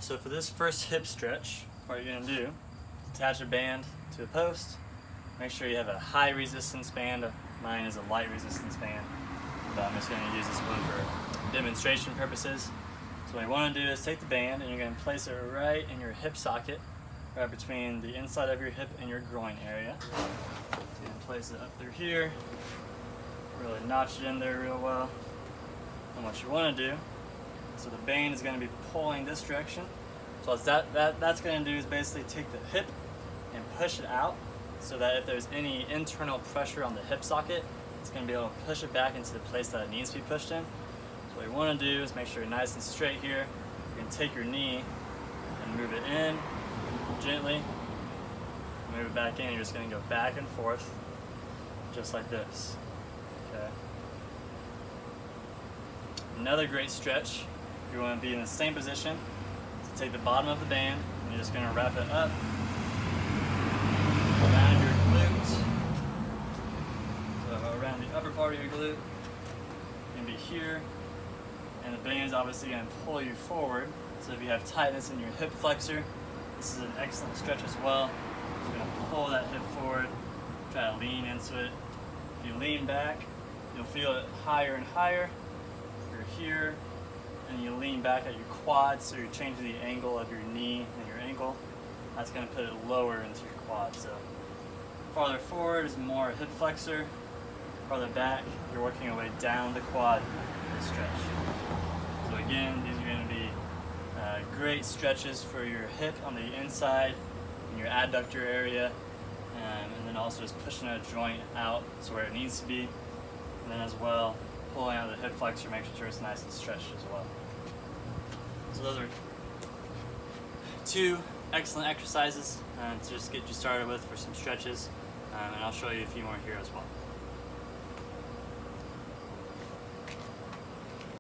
So for this first hip stretch, what you're going to do is attach a band to a post. Make sure you have a high resistance band. Mine is a light resistance band, but I'm just going to use this one for demonstration purposes. So what you want to do is take the band and you're going to place it right in your hip socket, right between the inside of your hip and your groin area. So you're going to place it up through here, really notch it in there real well. And what you want to do, so the band is going to be pulling this direction. So what that's going to do is basically take the hip and push it out, so that if there's any internal pressure on the hip socket, it's going to be able to push it back into the place that it needs to be pushed in. So what you want to do is make sure you're nice and straight here. You're going to take your knee and move it in gently, move it back in. You're just going to go back and forth, just like this. Okay. Another great stretch, if you want to be in the same position, so take the bottom of the band and you're just going to wrap it up around your glutes. So around the upper part of your glute, going to be here, and the band is obviously going to pull you forward. So if you have tightness in your hip flexor, this is an excellent stretch as well. You're going to pull that hip forward, try to lean into it. If you lean back, you'll feel it higher and higher. You're here, and you lean back at your quad, so you're changing the angle of your knee and your ankle. That's going to put it lower into your quad. So farther forward is more hip flexor. Farther back, you're working your way down the quad for the stretch. So again, these are going to be great stretches for your hip on the inside and your adductor area, and then also just pushing a joint out to where it needs to be, and then as well pulling out the hip flexor, making sure it's nice and stretched as well. So those are two excellent exercises to just get you started with for some stretches, and I'll show you a few more here as well.